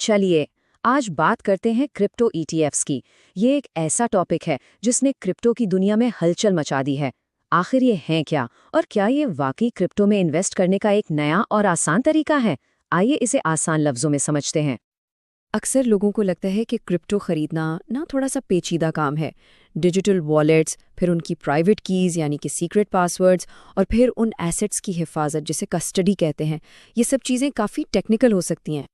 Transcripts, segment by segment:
चलिए आज बात करते हैं क्रिप्टो ईटीएफ्स की। ये एक ऐसा टॉपिक है जिसने क्रिप्टो की दुनिया में हलचल मचा दी है। आखिर ये हैं क्या और क्या ये वाकई क्रिप्टो में इन्वेस्ट करने का एक नया और आसान तरीका है? आइए इसे आसान लफ्जों में समझते हैं। अक्सर लोगों को लगता है कि क्रिप्टो खरीदना ना थोड़ा सा पेचीदा काम है। डिजिटल वॉलेट्स, फिर उनकी प्राइवेट कीज़ यानी कि सीक्रेट पासवर्ड्स, और फिर उन एसेट्स की हिफाजत जिसे कस्टडी कहते हैं, ये सब चीज़ें काफ़ी टेक्निकल हो सकती हैं।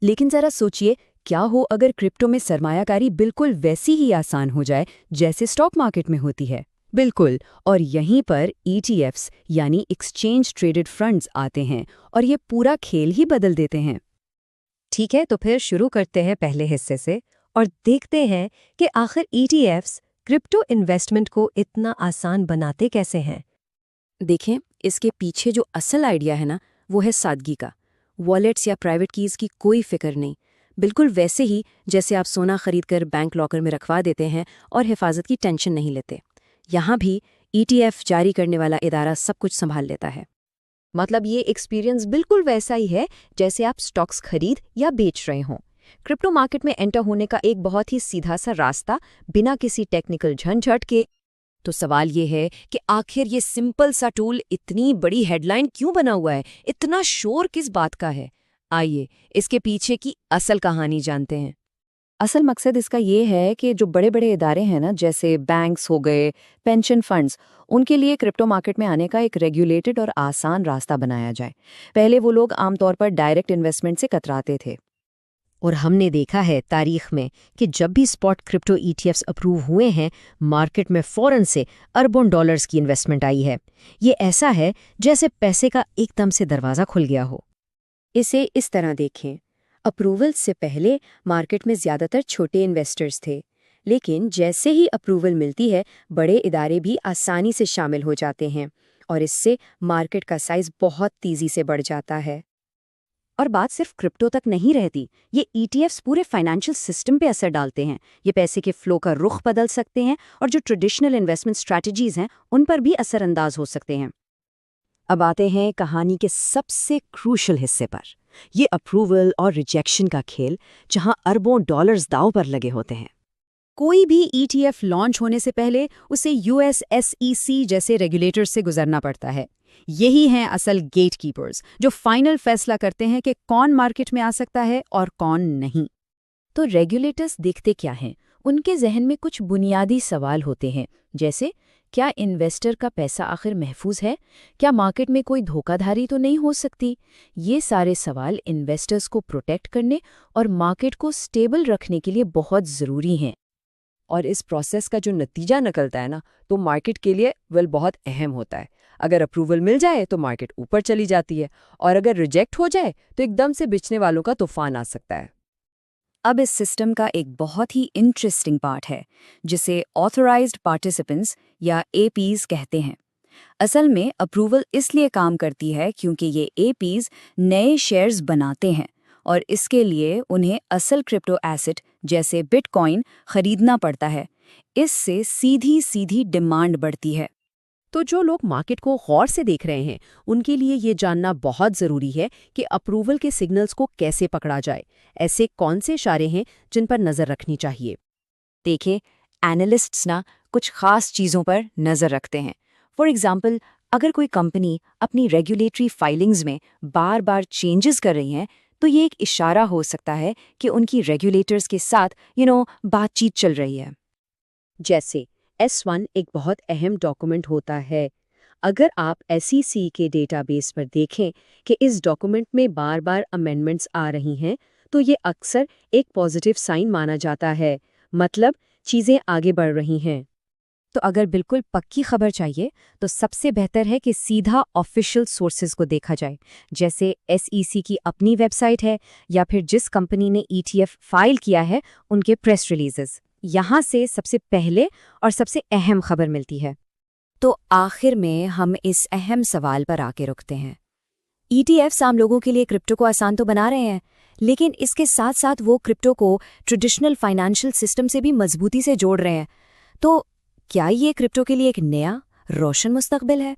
लेकिन ज़रा सोचिए, क्या हो अगर क्रिप्टो में सरमायाकारी बिल्कुल वैसी ही आसान हो जाए जैसे स्टॉक मार्केट में होती है। बिल्कुल, और यहीं पर ईटीएफ्स यानी एक्सचेंज ट्रेडेड फंड्स आते हैं और ये पूरा खेल ही बदल देते हैं। ठीक है, तो फिर शुरू करते हैं पहले हिस्से से और देखते हैं कि आखिर ईटीएफ्स क्रिप्टो इन्वेस्टमेंट को इतना आसान बनाते कैसे हैं। देखें, इसके पीछे जो असल आइडिया है ना, वो है सादगी का। वॉलेट्स या प्राइवेट कीज़ की कोई फिक्र नहीं, बिल्कुल वैसे ही जैसे आप सोना खरीदकर बैंक लॉकर में रखवा देते हैं और हिफाजत की टेंशन नहीं लेते। यहाँ भी ईटीएफ जारी करने वाला इदारा सब कुछ संभाल लेता है। मतलब ये एक्सपीरियंस बिल्कुल वैसा ही है जैसे आप स्टॉक्स खरीद या बेच रहे हों। क्रिप्टो मार्केट में एंटर होने का एक बहुत ही सीधा सा रास्ता, बिना किसी टेक्निकल झंझट के। तो सवाल ये है कि आखिर ये सिंपल सा टूल इतनी बड़ी हेडलाइन क्यों बना हुआ है, इतना शोर किस बात का है? आइए इसके पीछे की असल कहानी जानते हैं। असल मकसद इसका ये है कि जो बड़े बड़े इदारे हैं ना, जैसे बैंक्स हो गए, पेंशन फंड्स, उनके लिए क्रिप्टो मार्केट में आने का एक रेगुलेटेड और आसान रास्ता बनाया जाए। पहले वो लोग आमतौर पर डायरेक्ट इन्वेस्टमेंट से कतराते थे। और हमने देखा है तारीख में कि जब भी स्पॉट क्रिप्टो ईटीएफ्स अप्रूव हुए हैं, मार्केट में फौरन से अरबों डॉलर्स की इन्वेस्टमेंट आई है। ये ऐसा है जैसे पैसे का एकदम से दरवाज़ा खुल गया हो। इसे इस तरह देखें, अप्रूवल से पहले मार्केट में ज़्यादातर छोटे इन्वेस्टर्स थे, लेकिन जैसे ही अप्रूवल मिलती है, बड़े इदारे भी आसानी से शामिल हो जाते हैं और इससे मार्केट का साइज बहुत तेज़ी से बढ़ जाता है। और बात सिर्फ क्रिप्टो तक नहीं रहती, ये ईटीएफ्स पूरे फाइनेंशियल सिस्टम पे असर डालते हैं। ये पैसे के फ्लो का रुख बदल सकते हैं और जो ट्रेडिशनल इन्वेस्टमेंट स्ट्रैटेजीज हैं उन पर भी असरअंदाज हो सकते हैं। अब आते हैं कहानी के सबसे क्रूशल हिस्से पर, ये अप्रूवल और रिजेक्शन का खेल, जहां अरबों डॉलर्स दांव पर लगे होते हैं। कोई भी ईटीएफ लॉन्च होने से पहले उसे यूएस SEC जैसे रेगुलेटर्स से गुजरना पड़ता है। यही हैं असल गेटकीपर्स, जो फाइनल फैसला करते हैं कि कौन मार्केट में आ सकता है और कौन नहीं। तो रेगुलेटर्स देखते क्या हैं? उनके जहन में कुछ बुनियादी सवाल होते हैं, जैसे क्या इन्वेस्टर का पैसा आखिर महफूज है? क्या मार्केट में कोई धोखाधड़ी तो नहीं हो सकती? ये सारे सवाल इन्वेस्टर्स को प्रोटेक्ट करने और मार्केट को स्टेबल रखने के लिए बहुत ज़रूरी हैं। और इस प्रोसेस का जो नतीजा निकलता है ना, तो मार्केट के लिए बहुत अहम होता है। अगर अप्रूवल मिल जाए तो मार्केट ऊपर चली जाती है, और अगर रिजेक्ट हो जाए तो एकदम से बेचने वालों का तूफान आ सकता है। अब इस सिस्टम का एक बहुत ही इंटरेस्टिंग पार्ट है, जिसे ऑथराइज्ड पार्टिसिपेंट्स या APs कहते हैं। असल में अप्रूवल इसलिए काम करती है क्योंकि ये APs नए शेयर्स बनाते हैं और इसके लिए उन्हें असल क्रिप्टो एसेट जैसे बिटकॉइन खरीदना पड़ता है। इससे सीधी सीधी डिमांड बढ़ती है। तो जो लोग मार्केट को गौर से देख रहे हैं, उनके लिए ये जानना बहुत ज़रूरी है कि अप्रूवल के सिग्नल्स को कैसे पकड़ा जाए। ऐसे कौन से इशारे हैं जिन पर नज़र रखनी चाहिए? देखें, एनालिस्ट्स ना कुछ खास चीज़ों पर नज़र रखते हैं। फॉर एग्जाम्पल, अगर कोई कंपनी अपनी रेगुलेटरी फाइलिंग्स में बार बार चेंजेस कर रही है, तो ये एक इशारा हो सकता है कि उनकी रेगुलेटर्स के साथ बातचीत चल रही है। जैसे S1 एक बहुत अहम डॉक्यूमेंट होता है। अगर आप SEC के डेटाबेस पर देखें कि इस डॉक्यूमेंट में बार बार अमेंडमेंट्स आ रही हैं, तो ये अक्सर एक पॉजिटिव साइन माना जाता है, मतलब चीज़ें आगे बढ़ रही हैं। तो अगर बिल्कुल पक्की खबर चाहिए तो सबसे बेहतर है कि सीधा ऑफिशियल सोर्सेज को देखा जाए, जैसे SEC की अपनी वेबसाइट है या फिर जिस कंपनी ने ETF फाइल किया है उनके प्रेस रिलीजेस। यहाँ से सबसे पहले और सबसे अहम खबर मिलती है। तो आखिर में हम इस अहम सवाल पर आके रुकते हैं। ETFs आम लोगों के लिए क्रिप्टो को आसान तो बना रहे हैं, लेकिन इसके साथ साथ वो क्रिप्टो को ट्रेडिशनल फाइनेंशियल सिस्टम से भी मजबूती से जोड़ रहे हैं। तो क्या ये क्रिप्टो के लिए एक नया रोशन मुस्तकबिल है?